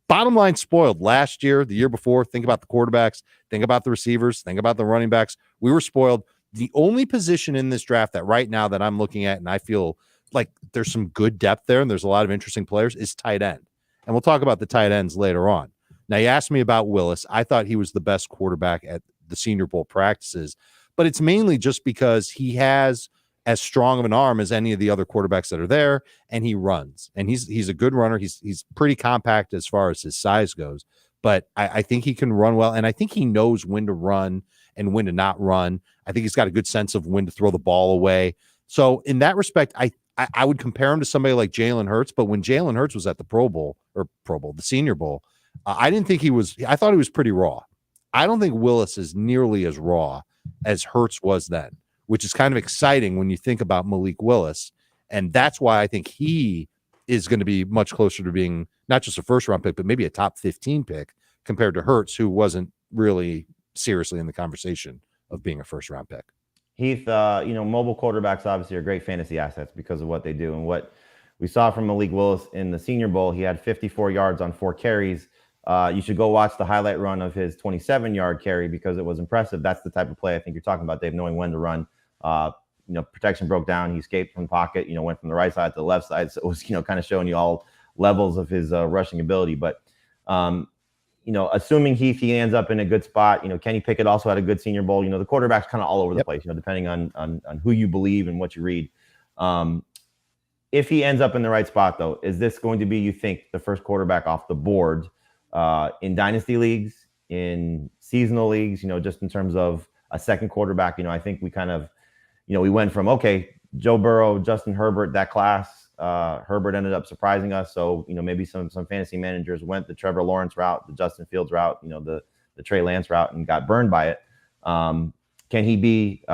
Bottom line, spoiled last year, the year before. Think about the quarterbacks, think about the receivers, think about the running backs. We were spoiled. The only position in this draft that right now that I'm looking at and I feel like there's some good depth there and there's a lot of interesting players is tight end. And we'll talk about the tight ends later on. Now, you asked me about Willis. I thought he was the best quarterback at the Senior Bowl practices, but it's mainly just because he has as strong of an arm as any of the other quarterbacks that are there, and he runs. And he's a good runner. He's pretty compact as far as his size goes, but I think he can run well, and I think he knows when to run and when to not run. I think he's got a good sense of when to throw the ball away. So in that respect, I would compare him to somebody like Jalen Hurts, but when Jalen Hurts was at the Senior Bowl, I didn't think I thought he was pretty raw. I don't think Willis is nearly as raw as Hurts was then, which is kind of exciting when you think about Malik Willis. And that's why I think he is going to be much closer to being not just a first round pick, but maybe a top 15 pick compared to Hurts, who wasn't really seriously in the conversation of being a first round pick. Heath, mobile quarterbacks obviously are great fantasy assets because of what they do. And what we saw from Malik Willis in the Senior Bowl, he had 54 yards on 4 carries. You should go watch the highlight run of his 27-yard carry because it was impressive. That's the type of play I think you're talking about, Dave, knowing when to run. Protection broke down. He escaped from the pocket, went from the right side to the left side. So it was, kind of showing you all levels of his rushing ability. But, assuming he ends up in a good spot, Kenny Pickett also had a good Senior Bowl. The quarterback's kind of all over the place, depending on who you believe and what you read. If he ends up in the right spot, though, is this going to be, you think, the first quarterback off the board in dynasty leagues, in seasonal leagues, just in terms of a second quarterback. I think we kind of, we went from, okay, Joe Burrow, Justin Herbert, that class. Herbert ended up surprising us. So, maybe some fantasy managers went the Trevor Lawrence route, the Justin Fields route, the Trey Lance route, and got burned by it. Can he be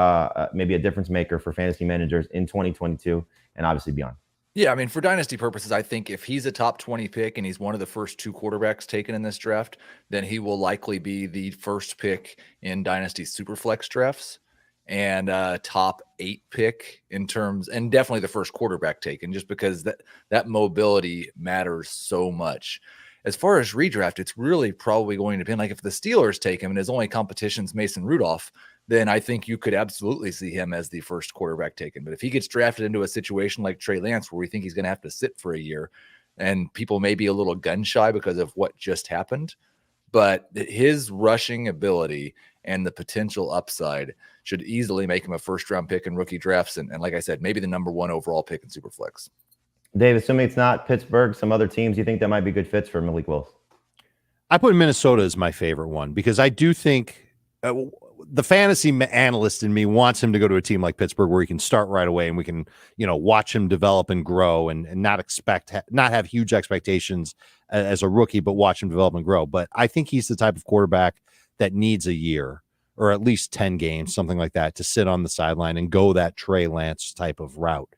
maybe a difference maker for fantasy managers in 2022 and obviously beyond? Yeah, I mean, for dynasty purposes, I think if he's a top 20 pick and he's one of the first 2 quarterbacks taken in this draft, then he will likely be the first pick in dynasty superflex drafts and top 8 pick in terms, and definitely the first quarterback taken, just because that mobility matters so much. As far as redraft, it's really probably going to depend. Like if the Steelers take him and his only competition's Mason Rudolph, then I think you could absolutely see him as the first quarterback taken. But if he gets drafted into a situation like Trey Lance, where we think he's going to have to sit for a year, and people may be a little gun shy because of what just happened, but his rushing ability and the potential upside should easily make him a first-round pick in rookie drafts. And like I said, maybe the number 1 overall pick in Superflex. Dave, assuming it's not Pittsburgh, some other teams, you think that might be good fits for Malik Willis? I put Minnesota as my favorite one because I do think the fantasy analyst in me wants him to go to a team like Pittsburgh where he can start right away and we can, watch him develop and grow and not have huge expectations as a rookie, but watch him develop and grow. But I think he's the type of quarterback that needs a year or at least 10 games, something like that, to sit on the sideline and go that Trey Lance type of route.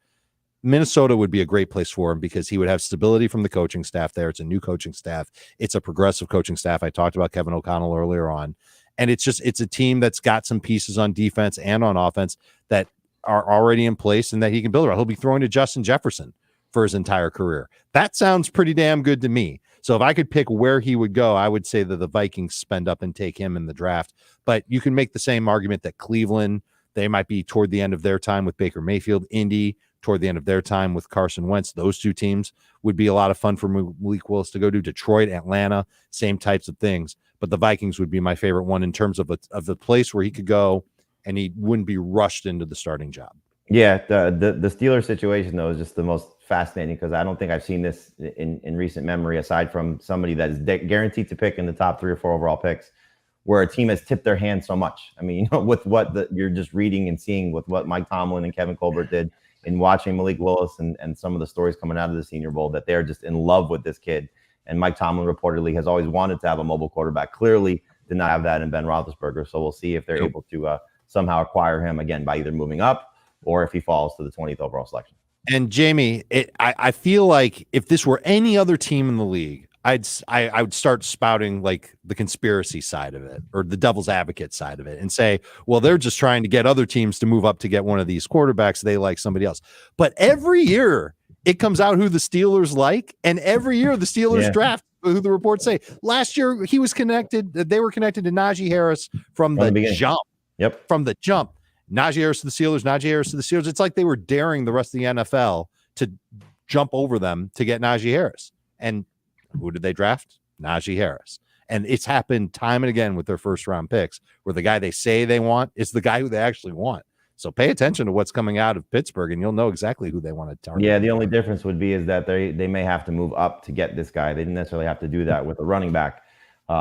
Minnesota would be a great place for him because he would have stability from the coaching staff there. It's a new coaching staff. It's a progressive coaching staff. I talked about Kevin O'Connell earlier on. And it's a team that's got some pieces on defense and on offense that are already in place and that he can build around. He'll be throwing to Justin Jefferson for his entire career. That sounds pretty damn good to me. So if I could pick where he would go, I would say that the Vikings spend up and take him in the draft. But you can make the same argument that Cleveland, they might be toward the end of their time with Baker Mayfield. Indy, toward the end of their time with Carson Wentz. Those 2 teams would be a lot of fun for Malik Willis to go to. Detroit, Atlanta, same types of things. But the Vikings would be my favorite one in terms of the place where he could go and he wouldn't be rushed into the starting job. Yeah, the Steelers situation, though, is just the most fascinating because I don't think I've seen this in recent memory, aside from somebody that is guaranteed to pick in the top 3 or 4 overall picks, where a team has tipped their hand so much. I mean, with what you're just reading and seeing with what Mike Tomlin and Kevin Colbert did in watching Malik Willis and some of the stories coming out of the Senior Bowl, that they're just in love with this kid. And Mike Tomlin reportedly has always wanted to have a mobile quarterback. Clearly did not have that in Ben Roethlisberger. So we'll see if they're able to somehow acquire him again by either moving up or if he falls to the 20th overall selection. And Jamie, I feel like if this were any other team in the league, I would start spouting like the conspiracy side of it or the devil's advocate side of it and say, well, they're just trying to get other teams to move up to get one of these quarterbacks. They like somebody else. But every year it comes out who the Steelers like. And every year the Steelers draft who the reports say. Last year they were connected to Najee Harris from the jump. Yep. From the jump. Najee Harris to the Steelers, Najee Harris to the Steelers. It's like they were daring the rest of the NFL to jump over them to get Najee Harris. And who did they draft? Najee Harris. And it's happened time and again with their first round picks where the guy they say they want is the guy who they actually want. So pay attention to what's coming out of Pittsburgh and you'll know exactly who they want to target. Yeah, the only difference would be is that they may have to move up to get this guy. They didn't necessarily have to do that with a running back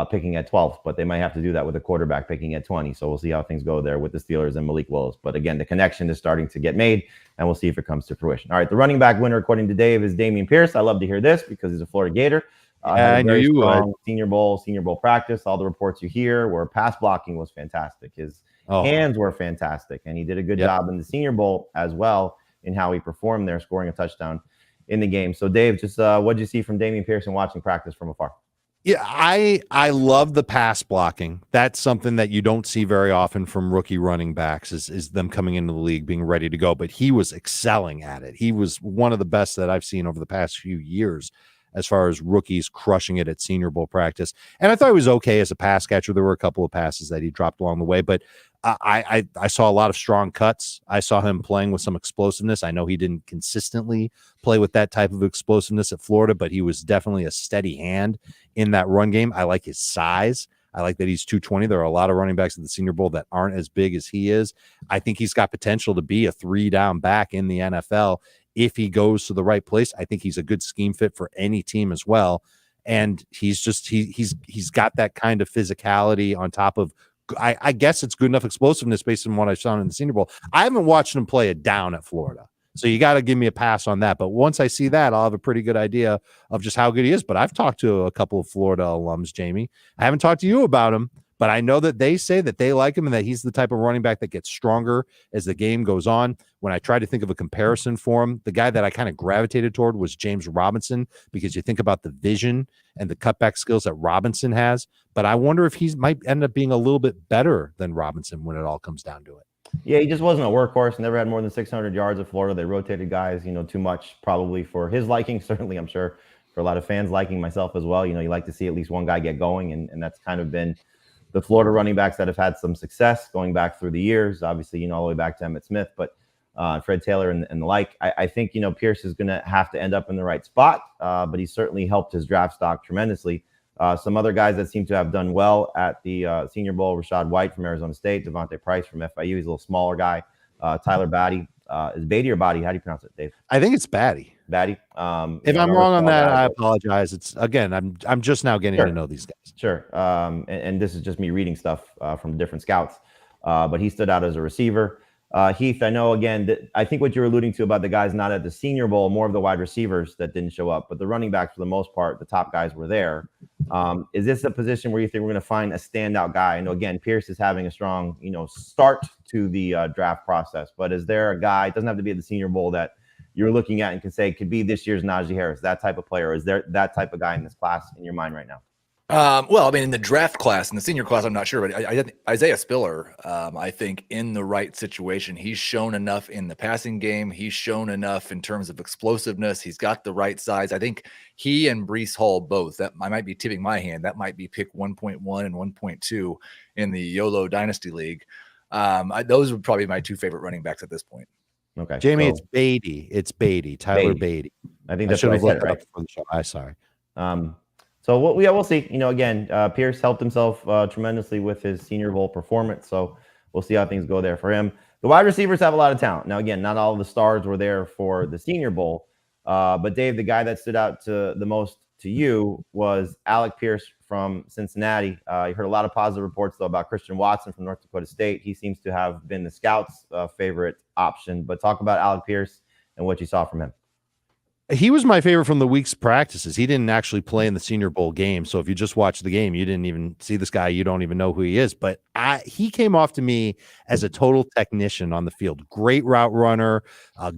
picking at 12th, but they might have to do that with a quarterback picking at 20. So we'll see how things go there with the Steelers and Malik Willis. But again, the connection is starting to get made, and we'll see if it comes to fruition. All right, the running back winner, according to Dave, is Damian Pierce. I love to hear this because he's a Florida Gator. I knew you would. Senior Bowl practice. All the reports you hear where pass blocking was fantastic. His hands were fantastic, and he did a good job in the Senior Bowl as well in how he performed there, scoring a touchdown in the game. So, Dave, just what did you see from Damian Pearson watching practice from afar? Yeah, I love the pass blocking. That's something that you don't see very often from rookie running backs is them coming into the league being ready to go. But he was excelling at it. He was one of the best that I've seen over the past few years as far as rookies crushing it at Senior Bowl practice. And I thought he was okay as a pass catcher. There were a couple of passes that he dropped along the way, but I saw a lot of strong cuts. I saw him playing with some explosiveness. I know he didn't consistently play with that type of explosiveness at Florida, but he was definitely a steady hand in that run game. I like his size. I like that he's 220. There are a lot of running backs at the Senior Bowl that aren't as big as he is. I think he's got potential to be a 3-down back in the NFL if he goes to the right place. I think he's a good scheme fit for any team as well. And he's got that kind of physicality on top of I guess it's good enough explosiveness based on what I saw in the Senior Bowl. I haven't watched him play it down at Florida. So you got to give me a pass on that. But once I see that, I'll have a pretty good idea of just how good he is. But I've talked to a couple of Florida alums, Jamie. I haven't talked to you about him, but I know that they say that they like him and that he's the type of running back that gets stronger as the game goes on. When I tried to think of a comparison for him, the guy that I kind of gravitated toward was James Robinson, because you think about the vision and the cutback skills that Robinson has. But I wonder if he might end up being a little bit better than Robinson when it all comes down to it. Yeah, he just wasn't a workhorse. Never had more than 600 yards at Florida. They rotated guys, too much probably for his liking. Certainly, I'm sure for a lot of fans liking, myself as well. You like to see at least one guy get going, and that's kind of been the Florida running backs that have had some success going back through the years. Obviously, all the way back to Emmitt Smith, but Fred Taylor and the like. I think, Pierce is going to have to end up in the right spot, but he certainly helped his draft stock tremendously. Some other guys that seem to have done well at the Senior Bowl: Rashad White from Arizona State, Devontae Price from FIU. He's a little smaller guy. Tyler Batty. Is Beatty or Body? How do you pronounce it, Dave? I think it's Batty. Batty. If I'm wrong on that, I apologize. It's again, I'm just now getting to know these guys. Sure. And this is just me reading stuff from different scouts. But he stood out as a receiver. Heath, I know, again, that I think what you're alluding to about the guys not at the Senior Bowl, more of the wide receivers that didn't show up, but the running backs, for the most part, the top guys were there. Is this a position where you think we're going to find a standout guy? I know, again, Pierce is having a strong, start to the draft process, but is there a guy, it doesn't have to be at the Senior Bowl, that you're looking at and can say could be this year's Najee Harris, that type of player? Or is there that type of guy in this class in your mind right now? Well, I mean, in the draft class, in the senior class, I'm not sure, but Isaiah Spiller, I think in the right situation, he's shown enough in the passing game. He's shown enough in terms of explosiveness. He's got the right size. I think he and Breece Hall both, that I might be tipping my hand, that might be pick 1.1 and 1.2 in the YOLO Dynasty League. Those would probably be my two favorite running backs at this point. Okay, Jamie, it's Beatty. It's Beatty. Tyler Beatty. I think that's what I said, right? For the show. I'm sorry. So we'll see. Again, Pierce helped himself tremendously with his Senior Bowl performance. So we'll see how things go there for him. The wide receivers have a lot of talent. Now, again, not all of the stars were there for the Senior Bowl. But Dave, the guy that stood out to the most to you was Alec Pierce from Cincinnati. You heard a lot of positive reports, though, about Christian Watson from North Dakota State. He seems to have been the scouts' favorite option. But talk about Alec Pierce and what you saw from him. He was my favorite from the week's practices. He didn't actually play in the Senior Bowl game. So if you just watch the game, you didn't even see this guy. You don't even know who he is. But he came off to me as a total technician on the field. Great route runner,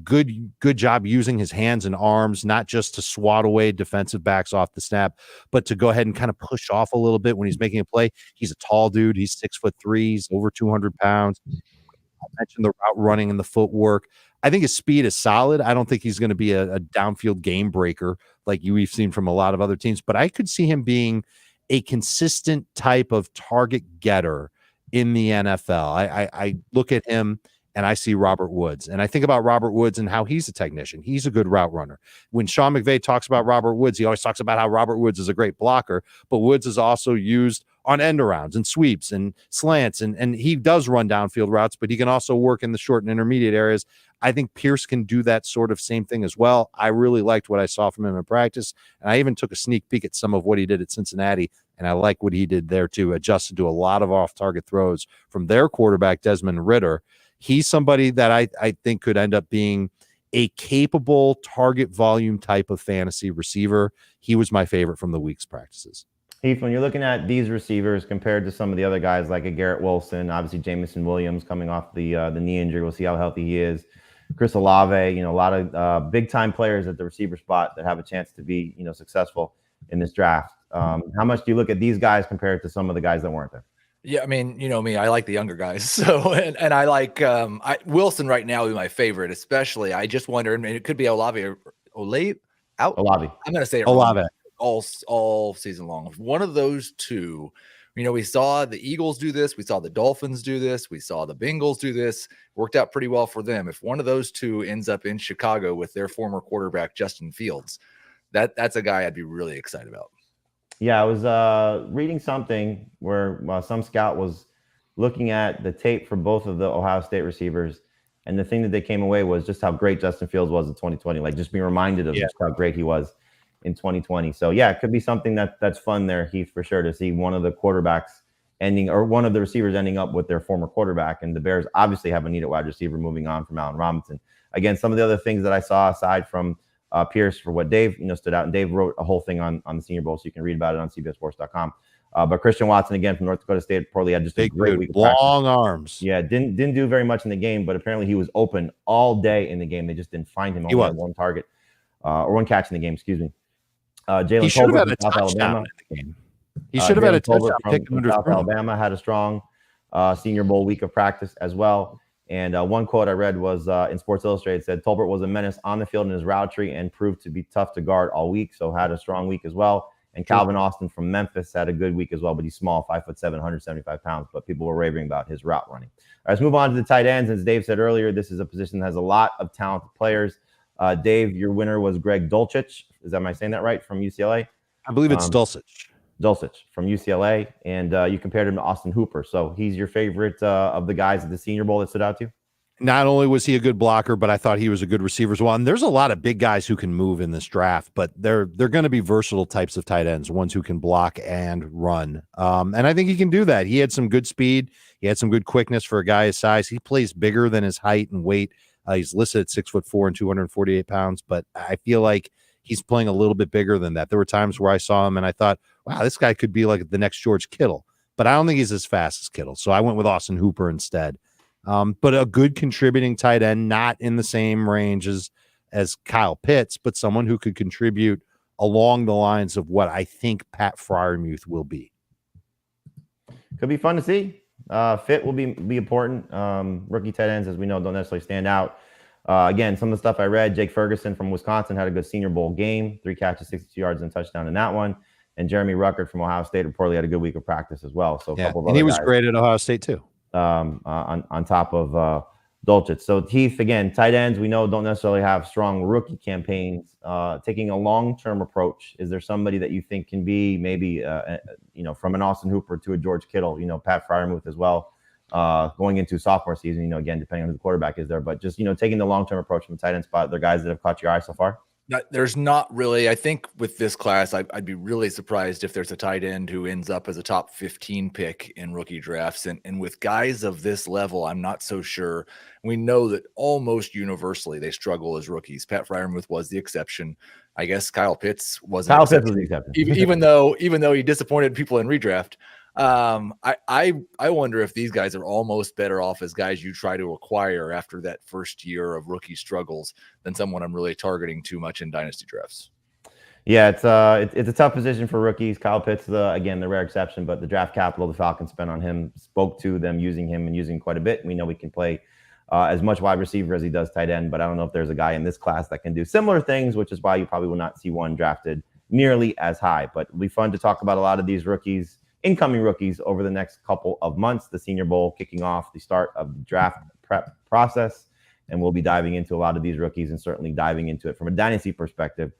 good job using his hands and arms, not just to swat away defensive backs off the snap, but to go ahead and kind of push off a little bit when he's making a play. He's a tall dude. He's 6'3". He's over 200 pounds. I mentioned the route running and the footwork. I think his speed is solid. I don't think he's going to be a downfield game breaker like we've seen from a lot of other teams, but I could see him being a consistent type of target getter in the NFL. I look at him and I see Robert Woods, and I think about Robert Woods and how he's a technician. He's a good route runner. When Sean McVay talks about Robert Woods, he always talks about how Robert Woods is a great blocker, but Woods is also used on end arounds and sweeps and slants, and he does run downfield routes, but he can also work in the short and intermediate areas. I think Pierce can do that sort of same thing as well. I really liked what I saw from him in practice, and I even took a sneak peek at some of what he did at Cincinnati, and I like what he did there too, adjusted to a lot of off-target throws from their quarterback, Desmond Ritter. He's somebody that I think could end up being a capable target volume type of fantasy receiver. He was my favorite from the week's practices. Heath, when you're looking at these receivers compared to some of the other guys like a Garrett Wilson, obviously Jamison Williams coming off the knee injury, we'll see how healthy he is. Chris Olave, a lot of big time players at the receiver spot that have a chance to be, successful in this draft. How much do you look at these guys compared to some of the guys that weren't there? Yeah, I mean, you know me, I like the younger guys. So, and I like Wilson right now is my favorite, especially. I just wonder, and it could be Olave. I'm going to say it Olave all season long. One of those two, we saw the Eagles do this. We saw the Dolphins do this. We saw the Bengals do this. Worked out pretty well for them. If one of those two ends up in Chicago with their former quarterback, Justin Fields, that's a guy I'd be really excited about. Yeah, I was reading something where some scout was looking at the tape for both of the Ohio State receivers, and the thing that they came away was just how great Justin Fields was in 2020. Like, just being reminded of just how great he was in 2020. So, yeah, it could be something that's fun there, Heath, for sure, to see one of the quarterbacks one of the receivers ending up with their former quarterback. And the Bears obviously have a need at wide receiver moving on from Allen Robinson. Again, some of the other things that I saw aside from Pierce for what Dave stood out, and Dave wrote a whole thing on the Senior Bowl, so you can read about it on CBSSports.com. But Christian Watson, again, from North Dakota State, probably had just a great week of practice. Long arms. Yeah, didn't do very much in the game, but apparently he was open all day in the game. They just didn't find him. Only had one target or one catch in the game, excuse me. Jalen should have Tolbert had a from South touchdown Alabama. in the game. He should have had a touchdown from South Alabama, had a strong Senior Bowl week of practice as well. And one quote I read was in Sports Illustrated said, Tolbert was a menace on the field in his route tree and proved to be tough to guard all week, so had a strong week as well. And Calvin Austin from Memphis had a good week as well, but he's small, 5'7", 175 pounds, but people were raving about his route running. All right, let's move on to the tight ends. As Dave said earlier, this is a position that has a lot of talented players. Dave, your winner was Greg Dolcich. Am I saying that right, from UCLA? I believe it's Dolcich. Dolcich from UCLA, and you compared him to Austin Hooper. So he's your favorite of the guys at the Senior Bowl that stood out to you? Not only was he a good blocker, but I thought he was a good receiver as well. And there's a lot of big guys who can move in this draft, but they're going to be versatile types of tight ends, ones who can block and run. And I think he can do that. He had some good speed. He had some good quickness for a guy his size. He plays bigger than his height and weight. He's listed at 6'4" and 248 pounds, but I feel like he's playing a little bit bigger than that. There were times where I saw him and I thought, wow, this guy could be like the next George Kittle, but I don't think he's as fast as Kittle. So I went with Austin Hooper instead. But a good contributing tight end, not in the same range as Kyle Pitts, but someone who could contribute along the lines of what I think Pat Freiermuth will be. Could be fun to see. Fit will be important. Rookie tight ends, as we know, don't necessarily stand out. Again, some of the stuff I read, Jake Ferguson from Wisconsin had a good Senior Bowl game, 3 catches, 62 yards, and a touchdown in that one. And Jeremy Ruckert from Ohio State reportedly had a good week of practice as well. So a couple of and he was guys, great at Ohio State too. On top of Dolcich. So Heath, again, tight ends we know don't necessarily have strong rookie campaigns. Taking a long-term approach, is there somebody that you think can be maybe from an Austin Hooper to a George Kittle, Pat Freiermuth as well, going into sophomore season, again, depending on who the quarterback is there, but just taking the long-term approach from the tight end spot, they're guys that have caught your eye so far? There's not really. I think with this class, I'd be really surprised if there's a tight end who ends up as a top 15 pick in rookie drafts. And with guys of this level, I'm not so sure. We know that almost universally they struggle as rookies. Pat Freiermuth was the exception. I guess Kyle Pitts wasn't. Kyle Pitts was the exception. even though he disappointed people in redraft. I wonder if these guys are almost better off as guys you try to acquire after that first year of rookie struggles than someone I'm really targeting too much in dynasty drafts. Yeah, it's a tough position for rookies. Kyle Pitts, again, the rare exception, but the draft capital the Falcons spent on him spoke to them using him and using quite a bit. We know he can play as much wide receiver as he does tight end, but I don't know if there's a guy in this class that can do similar things, which is why you probably will not see one drafted nearly as high. But it'll be fun to talk about a lot of these rookies, incoming rookies, over the next couple of months. The Senior Bowl kicking off the start of the draft prep process, and we'll be diving into a lot of these rookies and certainly diving into it from a dynasty perspective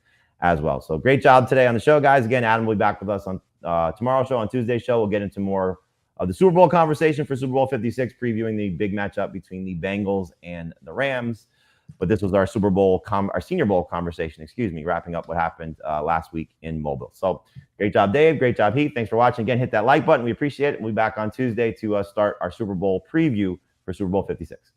as well. So great job today on the show, guys. Again, Adam will be back with us on tomorrow's show. On Tuesday's show, we'll get into more of the Super Bowl conversation for Super Bowl 56, previewing the big matchup between the Bengals and the Rams. But this was our Senior Bowl conversation, wrapping up what happened last week in Mobile. So great job, Dave. Great job, Heath. Thanks for watching. Again, hit that like button. We appreciate it. We'll be back on Tuesday to start our Super Bowl preview for Super Bowl 56.